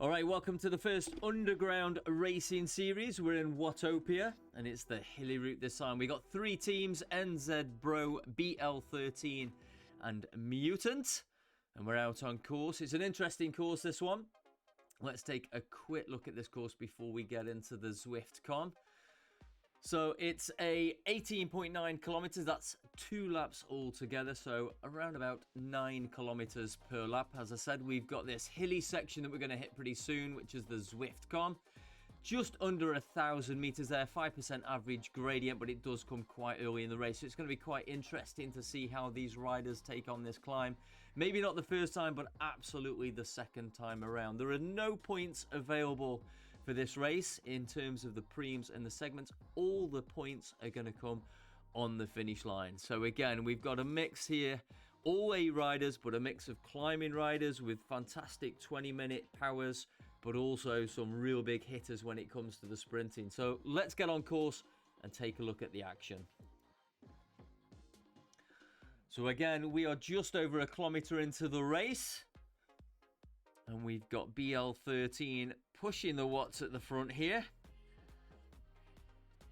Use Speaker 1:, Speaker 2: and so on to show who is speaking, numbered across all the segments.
Speaker 1: All right, welcome to the first Underground racing series. We're in Watopia, and it's the hilly route this time. We got three teams, NZ Bro, BL13, and Mutant. And we're out on course. It's an interesting course, this one. Let's take a quick look at this course before we get into the Zwift Con. So it's a 18.9 kilometers. That's 2 laps altogether. So around about 9 kilometers per lap. As I said, we've got this hilly section that we're going to hit pretty soon, which is the Zwift Con. Just under 1,000 meters there, 5% average gradient, but it does come quite early in the race. So it's going to be quite interesting to see how these riders take on this climb. Maybe not the first time, but absolutely the second time around. There are no points available for this race in terms of the preems and the segments. All the points are going to come on the finish line. So again, we've got a mix here, all A riders, but a mix of climbing riders with fantastic 20-minute powers, but also some real big hitters when it comes to the sprinting. So let's get on course and take a look at the action. So again, we are just over a kilometer into the race. And we've got BL13 pushing the watts at the front here.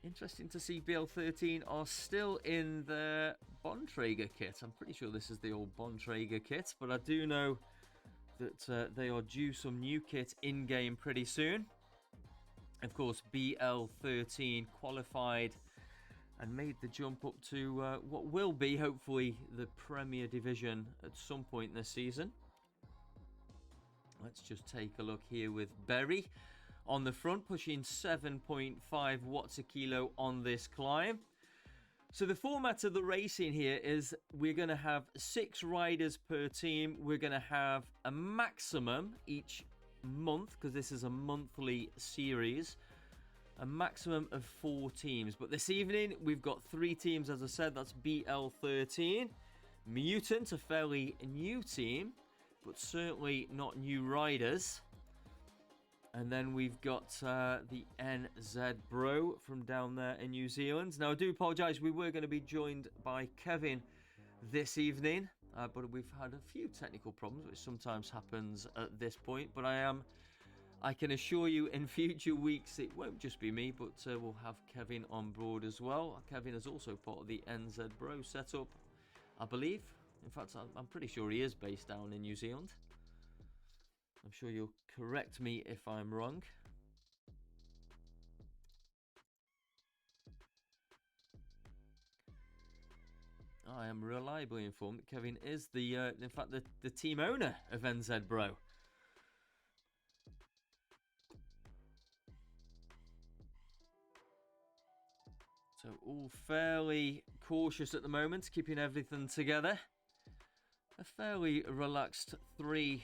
Speaker 1: Interesting to see BL13 are still in their Bontrager kit. I'm pretty sure this is the old Bontrager kit, but I do know that they are due some new kit in-game pretty soon. Of course, BL13 qualified and made the jump up to what will be, hopefully, the Premier Division at some point this season. Let's just take a look here with Berry on the front, pushing 7.5 watts a kilo on this climb. So the format of the racing here is we're going to have 6 riders per team. We're going to have a maximum each month, because this is a monthly series, a maximum of 4 teams. But this evening, we've got 3 teams, as I said. That's BL13, Mutant, a fairly new team, but certainly not new riders. And then we've got the NZ Bro from down there in New Zealand. Now, I do apologise, we were going to be joined by Kevin this evening, but we've had a few technical problems, which sometimes happens at this point. But I can assure you in future weeks, it won't just be me, but we'll have Kevin on board as well. Kevin is also part of the NZ Bro setup, I believe. In fact, I'm pretty sure he is based down in New Zealand. I'm sure you'll correct me if I'm wrong. I am reliably informed that Kevin is in fact, the team owner of NZ Bro. So all fairly cautious at the moment, keeping everything together. A fairly relaxed 3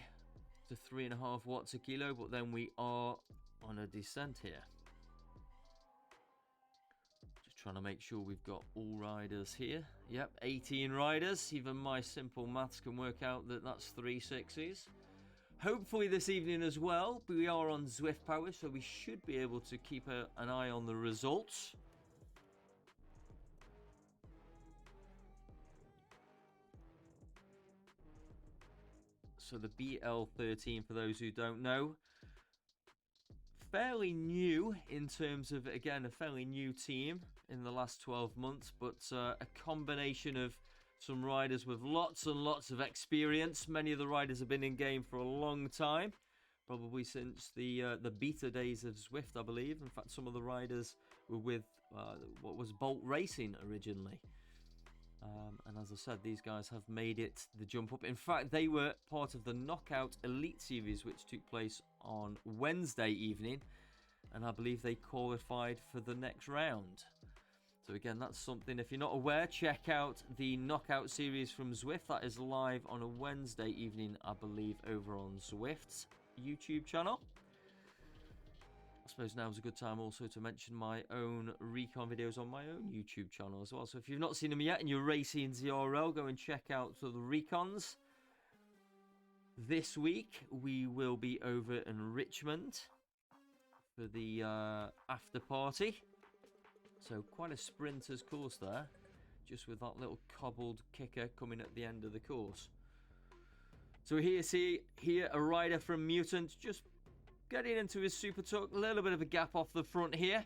Speaker 1: to 3.5 watts a kilo, but then we are on a descent here. Just trying to make sure we've got all riders here. Yep, 18 riders. Even my simple maths can work out that that's 3 6s. Hopefully this evening as well, we are on Zwift Power, so we should be able to keep an eye on the results. So the BL13, for those who don't know, fairly new in terms of, again, a fairly new team in the last 12 months, but a combination of some riders with lots and lots of experience. Many of the riders have been in game for a long time, probably since the beta days of Zwift, I believe. In fact, some of the riders were with what was Bolt Racing originally. And as I said, these guys have made it the jump up. In fact, they were part of the Knockout Elite Series, which took place on Wednesday evening. And I believe they qualified for the next round. So again, that's something, if you're not aware, check out the Knockout Series from Zwift. That is live on a Wednesday evening, I believe, over on Zwift's YouTube channel. I suppose now is a good time also to mention my own recon videos on my own YouTube channel as well. So if you've not seen them yet and you're racing ZRL, go and check out the recons. This week we will be over in Richmond for the after party. So quite a sprinter's course there, just with that little cobbled kicker coming at the end of the course. So here a rider from Mutant just getting into his super tuck. A little bit of a gap off the front here.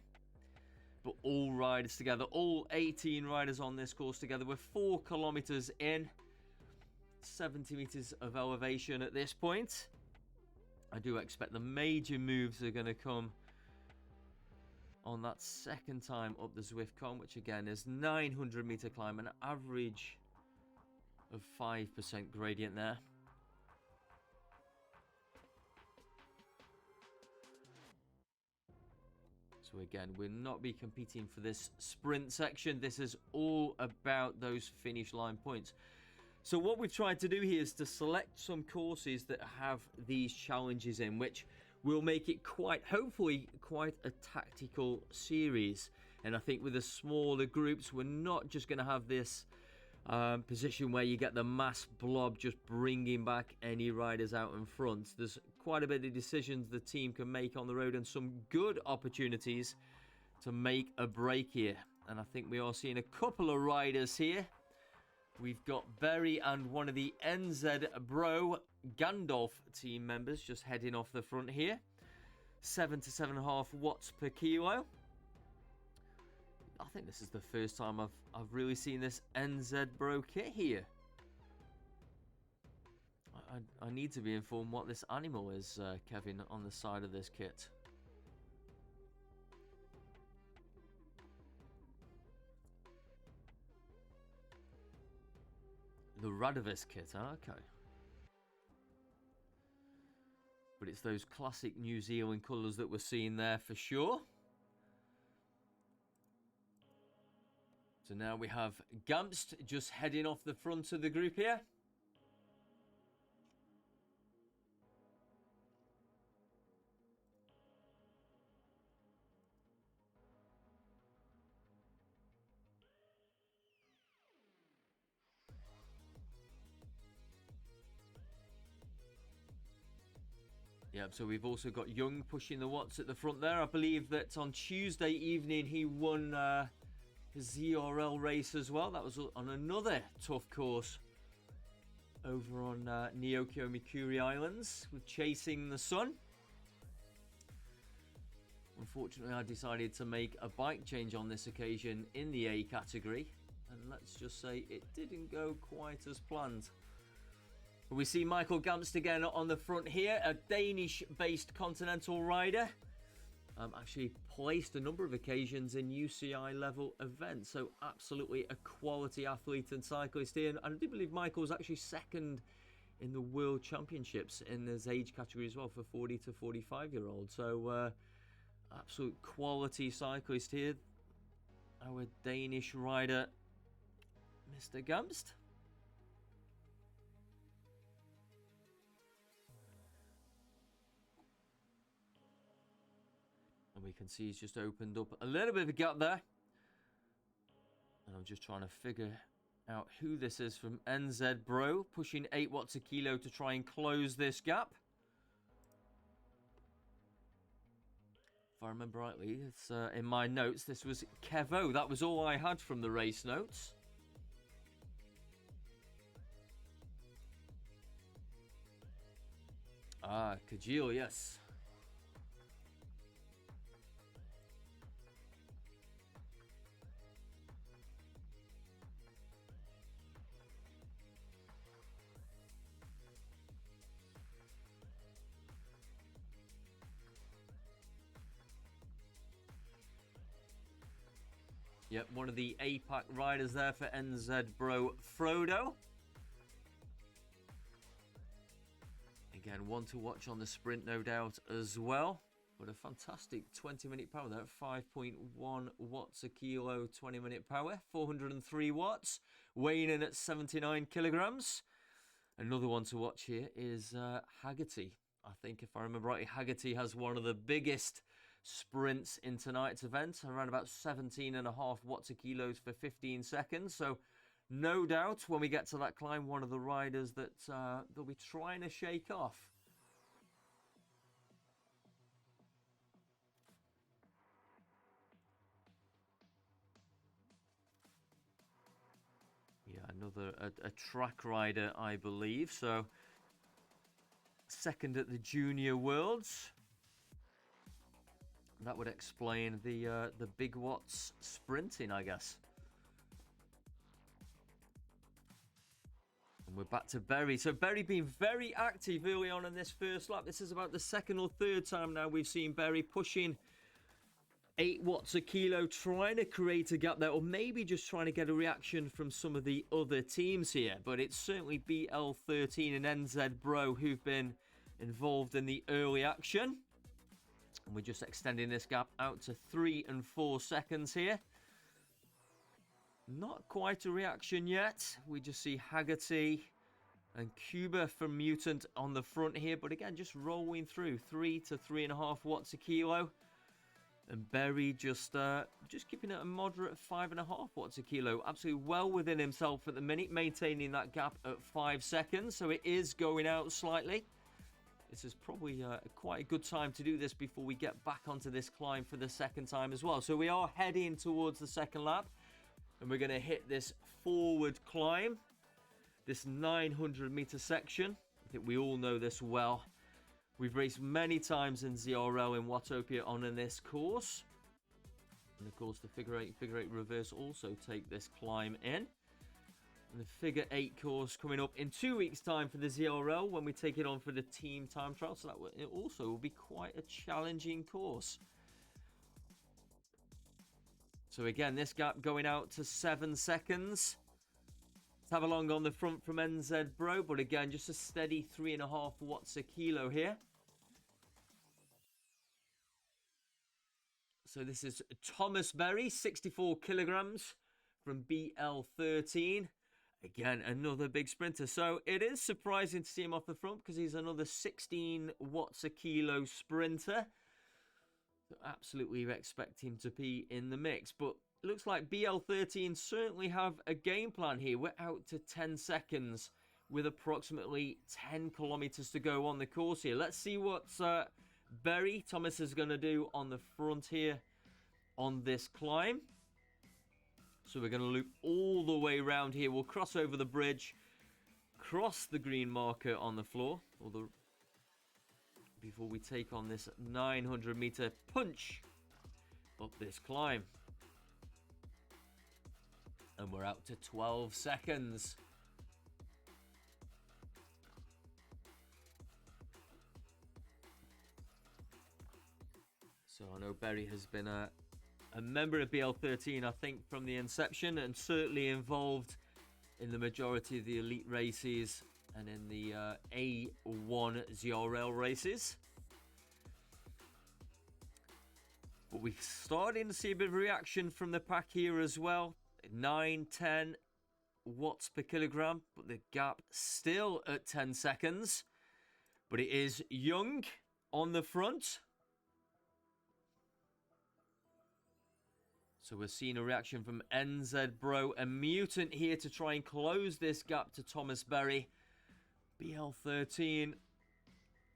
Speaker 1: But all riders together, all 18 riders on this course together. We're 4 kilometers in. 70 meters of elevation at this point. I do expect the major moves are going to come on that second time up the Zwift con, which again is 900 meter climb, an average of 5% gradient there. So again, we'll not be competing for this sprint section. This is all about those finish line points. So what we've tried to do here is to select some courses that have these challenges in, which will make it hopefully quite a tactical series. And I think with the smaller groups, we're not just going to have this position where you get the mass blob just bringing back any riders out in front. There's quite a bit of decisions the team can make on the road and some good opportunities to make a break here. And I think we are seeing a couple of riders here. We've got Berry and one of the NZ Bro Gandalf team members just heading off the front here. 7 to 7.5 watts per kilo. I think this is the first time I've really seen this NZ Bro kit here. I need to be informed what this animal is, Kevin, on the side of this kit. The Radovis kit, okay. But it's those classic New Zealand colours that we're seeing there for sure. So now we have Gamst just heading off the front of the group here. Yep, so we've also got Young pushing the watts at the front there. I believe that on Tuesday evening he won his ZRL race as well. That was on another tough course over on Neokyo Mikuri Islands with Chasing the Sun. Unfortunately, I decided to make a bike change on this occasion in the A category. And let's just say it didn't go quite as planned. We see Michael Gamst again on the front here, a Danish-based continental rider. Actually placed a number of occasions in UCI level events, so absolutely a quality athlete and cyclist here. And I do believe Michael's actually second in the World Championships in his age category as well for 40 to 45-year-olds. So absolute quality cyclist here, our Danish rider, Mr. Gamst. We can see he's just opened up a little bit of a gap there. And I'm just trying to figure out who this is from NZ Bro, pushing 8 watts a kilo to try and close this gap. If I remember rightly, it's in my notes, this was Kevo. That was all I had from the race notes. Ah, Kajil, yes. Yep, one of the APAC riders there for NZ Bro, Frodo. Again, one to watch on the sprint, no doubt, as well. But a fantastic 20-minute power there, 5.1 watts a kilo, 20-minute power, 403 watts, weighing in at 79 kilograms. Another one to watch here is Haggerty. I think, if I remember rightly, Haggerty has one of the biggest sprints in tonight's event, around about 17.5 watts a kilo for 15 seconds. So no doubt when we get to that climb, one of the riders that they'll be trying to shake off. Yeah, another a track rider, I believe. So second at the Junior Worlds. That would explain the big watts sprinting, I guess. And we're back to Berry. So Berry being very active early on in this first lap. This is about the second or third time now we've seen Berry pushing 8 watts a kilo, trying to create a gap there, or maybe just trying to get a reaction from some of the other teams here. But it's certainly BL13 and NZ Bro who've been involved in the early action. And we're just extending this gap out to 3 and 4 seconds here. Not quite a reaction yet. We just see Haggerty and Cuba from Mutant on the front here. But again, just rolling through 3 to 3.5 watts a kilo. And Berry just keeping it a moderate 5.5 watts a kilo. Absolutely well within himself at the minute, maintaining that gap at 5 seconds. So it is going out slightly. This is probably quite a good time to do this before we get back onto this climb for the second time as well. So we are heading towards the second lap. And we're going to hit this forward climb. This 900-meter section. I think we all know this well. We've raced many times in ZRL in Watopia on in this course. And of course the figure 8 reverse also take this climb in. And the figure 8 course coming up in 2 weeks time for the ZRL when we take it on for the team time trial. So it also will be quite a challenging course. So again, this gap going out to 7 seconds. Let's have a long on the front from NZ Bro, but again, just a steady 3.5 watts a kilo here. So this is Thomas Berry, 64 kilograms from BL13. Again, another big sprinter. So it is surprising to see him off the front because he's another 16 watts a kilo sprinter. So absolutely expect him to be in the mix. But it looks like BL13 certainly have a game plan here. We're out to 10 seconds with approximately 10 kilometers to go on the course here. Let's see what Berry Thomas is going to do on the front here on this climb. So we're going to loop all the way around here. We'll cross over the bridge, cross the green marker on the floor, before we take on this 900-meter punch up this climb. And we're out to 12 seconds. So I know Berry has been a member of BL13, I think, from the inception, and certainly involved in the majority of the elite races and in the A1 ZRL races. But we're starting to see a bit of reaction from the pack here as well. 9-10 watts per kilogram, but the gap still at 10 seconds. But it is Young on the front. So we're seeing a reaction from NZ Bro and Mutant here to try and close this gap to Thomas Berry. BL13,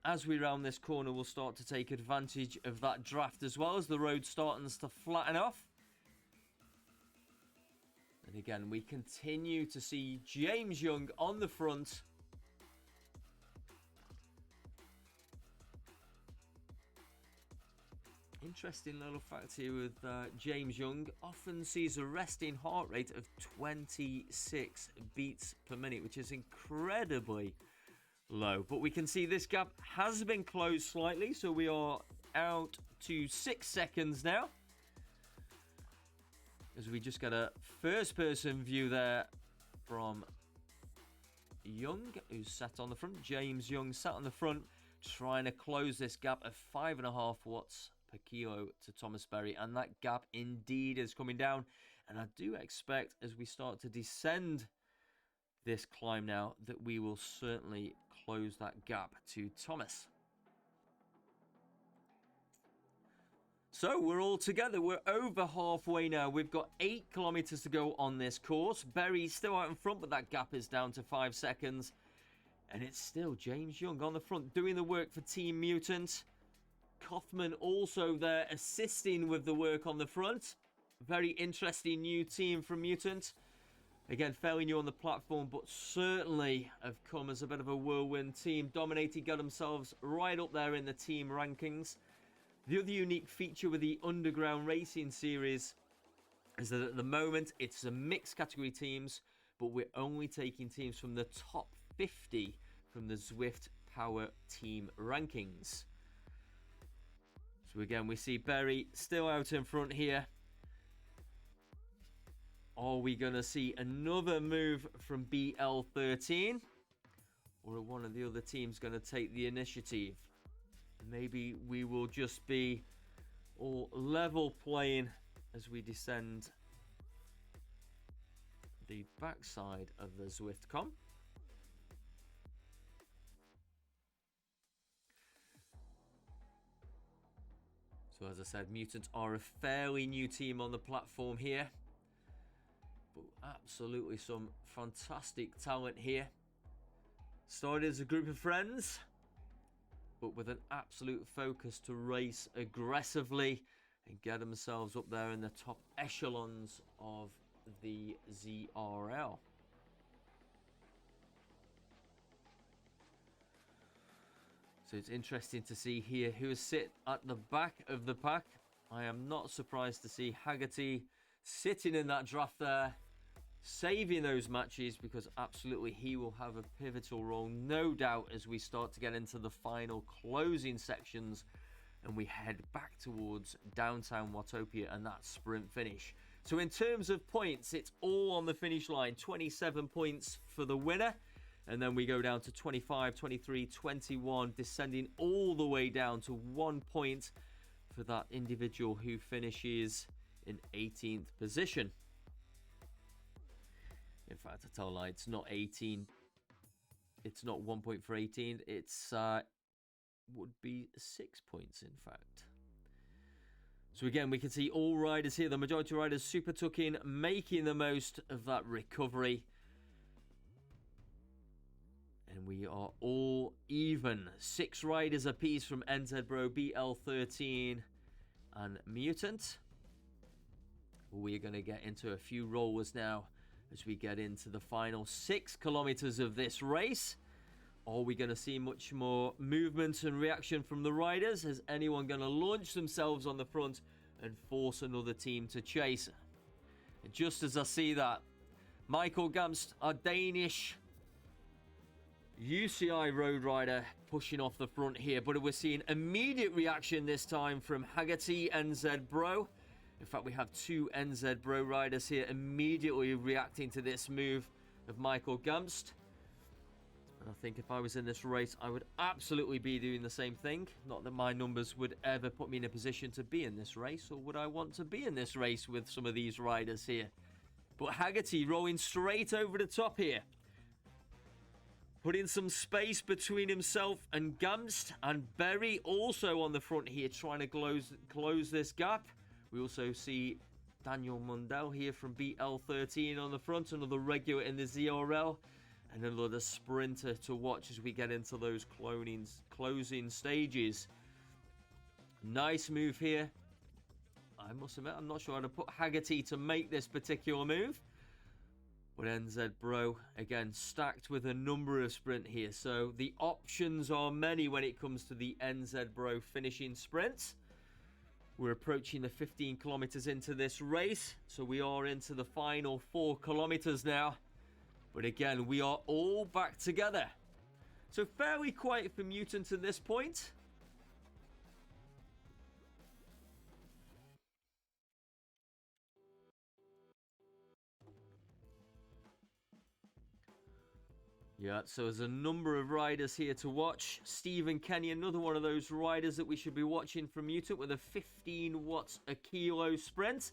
Speaker 1: as we round this corner, will start to take advantage of that draft as well as the road starting to flatten off. And again, we continue to see James Young on the front. Interesting little fact here with James Young. Often sees a resting heart rate of 26 beats per minute, which is incredibly low. But we can see this gap has been closed slightly, so we are out to 6 seconds now. As we just got a first-person view there from Young, who's sat on the front. James Young sat on the front, trying to close this gap of 5.5 watts per kilo to Thomas Berry, and that gap indeed is coming down. And I do expect, as we start to descend this climb now, that we will certainly close that gap to Thomas. So we're all together. We're over halfway now. We've got 8 kilometers to go on this course. Berry's still out in front, but that gap is down to 5 seconds. And it's still James Young on the front doing the work for Team Mutant. Kaufman also there assisting with the work on the front. Very interesting new team from Mutant. Again, fairly new on the platform, but certainly have come as a bit of a whirlwind team. Dominated, got themselves right up there in the team rankings. The other unique feature with the Underground Racing Series is that at the moment it's a mixed category teams, but we're only taking teams from the top 50 from the Zwift Power Team rankings. So again, we see Berry still out in front here. Are we going to see another move from BL13? Or are one of the other teams going to take the initiative? Maybe we will just be all level playing as we descend the backside of the ZwiftCom. So as I said, Mutant are a fairly new team on the platform here. But absolutely some fantastic talent here. Started as a group of friends, but with an absolute focus to race aggressively and get themselves up there in the top echelons of the ZRL. So it's interesting to see here who is sit at the back of the pack. I am not surprised to see Haggerty sitting in that draft there, saving those matches, because absolutely he will have a pivotal role, no doubt, as we start to get into the final closing sections and we head back towards downtown Watopia and that sprint finish. So in terms of points, it's all on the finish line. 27 points for the winner. And then we go down to 25, 23, 21, descending all the way down to 1 point for that individual who finishes in 18th position. In fact, I tell a lie, it's not 18. It's not 1 point for 18. It's would be 6 points, in fact. So again, we can see all riders here. The majority of riders super tuck in, making the most of that recovery. And we are all even. 6 riders apiece from NZ Bro, BL13 and Mutant. We're going to get into a few rollers now as we get into the final 6 kilometers of this race. Are we going to see much more movement and reaction from the riders? Is anyone going to launch themselves on the front and force another team to chase? And just as I see that, Michael Gamst, our Danish UCI road rider, pushing off the front here, but we're seeing immediate reaction this time from Haggerty, NZ Bro. In fact, we have 2 NZ Bro riders here immediately reacting to this move of Michael Gamst. And I think if I was in this race, I would absolutely be doing the same thing. Not that my numbers would ever put me in a position to be in this race, or would I want to be in this race with some of these riders here. But Haggerty rolling straight over the top here, putting some space between himself and Gamst, and Berry also on the front here trying to close this gap. We also see Daniel Mundell here from BL13 on the front, another regular in the ZRL, and another sprinter to watch as we get into those closing stages. Nice move here. I must admit, I'm not sure how to put Haggerty to make this particular move. But NZ Bro, again, stacked with a number of sprint here. So the options are many when it comes to the NZ Bro finishing sprints. We're approaching the 15 kilometers into this race. So we are into the final 4 kilometers now. But again, we are all back together. So fairly quiet for Mutant at this point. Yeah, so there's a number of riders here to watch. Stephen Kenny, another one of those riders that we should be watching from Mutant with a 15 watts a kilo sprint.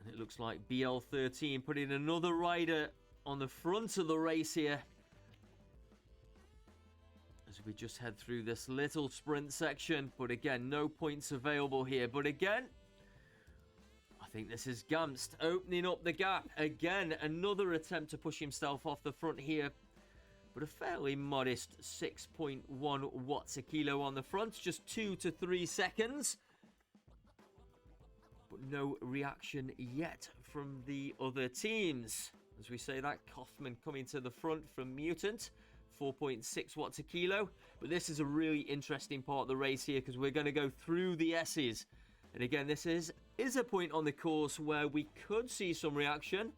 Speaker 1: And it looks like BL13 putting another rider on the front of the race here, as we just head through this little sprint section. But again, no points available here. But again, I think this is Gamst opening up the gap. Again, another attempt to push himself off the front here, but a fairly modest 6.1 watts a kilo on the front. Just 2 to 3 seconds. But no reaction yet from the other teams. As we say that, Kaufman coming to the front from Mutant. 4.6 watts a kilo. But this is a really interesting part of the race here because we're going to go through the S's. And again, this is a point on the course where we could see some reaction.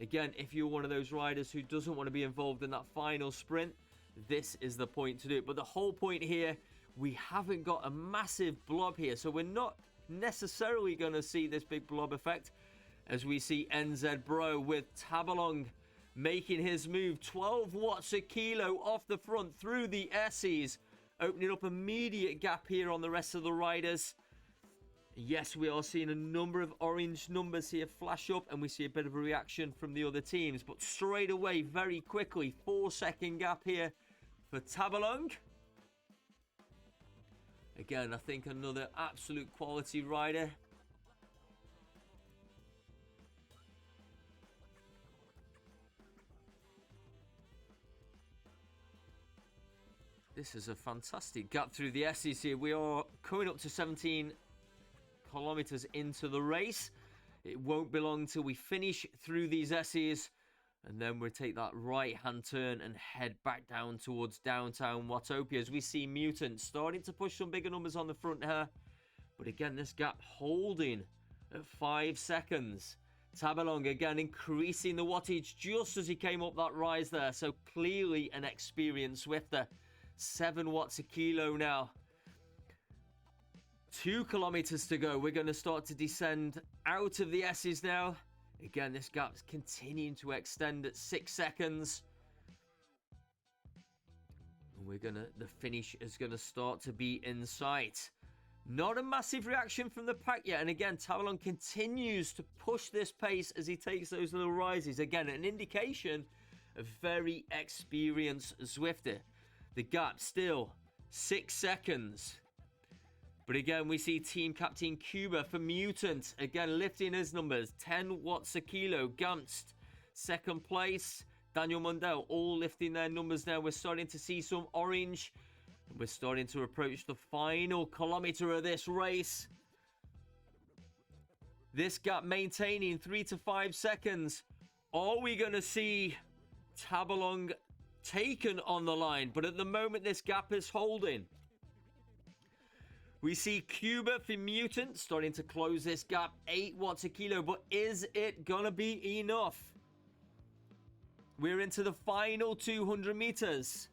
Speaker 1: Again, if you're one of those riders who doesn't want to be involved in that final sprint, this is the point to do it. But the whole point here, we haven't got a massive blob here. So we're not necessarily going to see this big blob effect as we see NZ Bro with Tabalong making his move. 12 watts a kilo off the front through the S's, opening up immediate gap here on the rest of the riders. Yes, we are seeing a number of orange numbers here flash up, and we see a bit of a reaction from the other teams. But straight away, very quickly, 4-second gap here for Tabalong. Again, I think another absolute quality rider. This is a fantastic gap through the S's here. We are coming up to 17 kilometers into the race. It won't be long till we finish through these S's, and then we'll take that right hand turn and head back down towards downtown Watopia as we see Mutant starting to push some bigger numbers on the front here. But again, this gap holding at 5 seconds. Tabalong again increasing the wattage just as he came up that rise there, so clearly an experienced Zwifter. 7 watts a kilo now. 2 kilometers to go. We're going to start to descend out of the S's now. Again, this gap's continuing to extend at 6 seconds. The finish is going to start to be in sight. Not a massive reaction from the pack yet. And again, Tabalong continues to push this pace as he takes those little rises. Again, an indication of very experienced Zwifter. The gap still 6 seconds. But again, we see Team Captain Cuba for Mutant. Again, lifting his numbers. 10 watts a kilo. Gamst, second place. Daniel Mundell, all lifting their numbers now. We're starting to see some orange. And we're starting to approach the final kilometer of this race. This gap maintaining 3 to 5 seconds. Are we going to see Tabalong taken on the line? But at the moment, this gap is holding. We see Cuba for Mutant starting to close this gap. 8 watts a kilo, but is it gonna be enough? We're into the final 200 meters.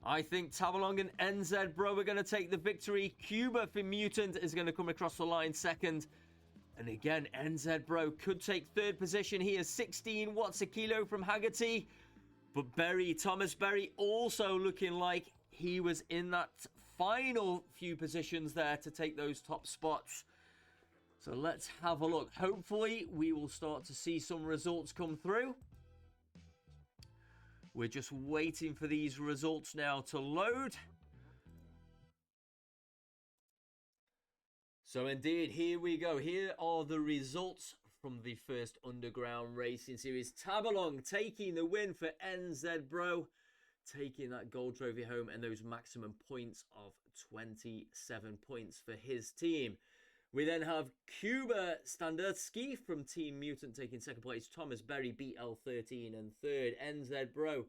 Speaker 1: I think Tabalong and NZ Bro are gonna take the victory. Cuba for Mutant is gonna come across the line second. And again, NZ Bro could take third position here. 16 watts a kilo from Haggerty. But Thomas Berry also looking like he was in that final few positions there to take those top spots. So let's have a look. Hopefully we will start to see some results come through. We're just waiting for these results now to load. So indeed, here we go. Here are the results from the first Underground Racing Series. Tabalong taking the win for NZ Bro, taking that gold trophy home and those maximum points of 27 points for his team. We then have Cuba Standardsky from Team Mutant taking second place, Thomas Berry BL13 and third, NZ Bro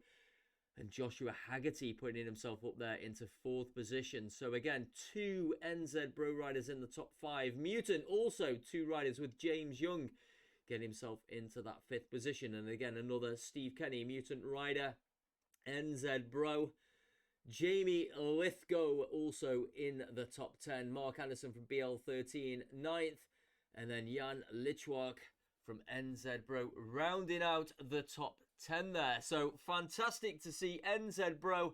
Speaker 1: and Joshua Haggerty putting himself up there into fourth position. So again, 2 NZ Bro riders in the top 5. Mutant also 2 riders with James Young getting himself into that 5th position. And again, another Steve Kenny Mutant rider. NZ Bro. Jamie Lithgow also in the top 10. Mark Anderson from BL13, 9th. And then Jan Lichwak from NZ Bro rounding out the top 10 there. So fantastic to see NZ Bro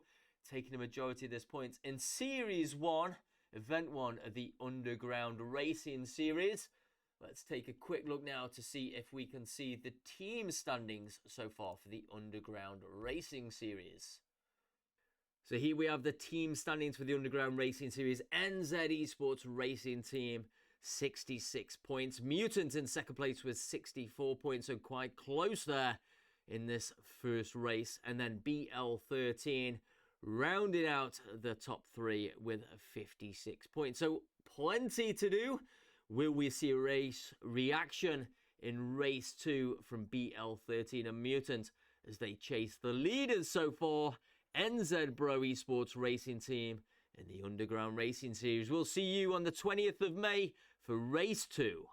Speaker 1: taking a majority of this points in Series 1, Event 1 of the Underground Racing Series. Let's take a quick look now to see if we can see the team standings so far for the Underground Racing Series. So here we have the team standings for the Underground Racing Series. NZ Esports Racing Team, 66 points. Mutant in second place with 64 points, so quite close there in this first race. And then BL13 rounding out the top 3 with 56 points. So plenty to do. Will we see a race reaction in race 2 from BL13 and Mutant as they chase the leaders so far, NZ Bro Esports Racing Team in the Underground Racing Series. We'll see you on the 20th of May for Race 2.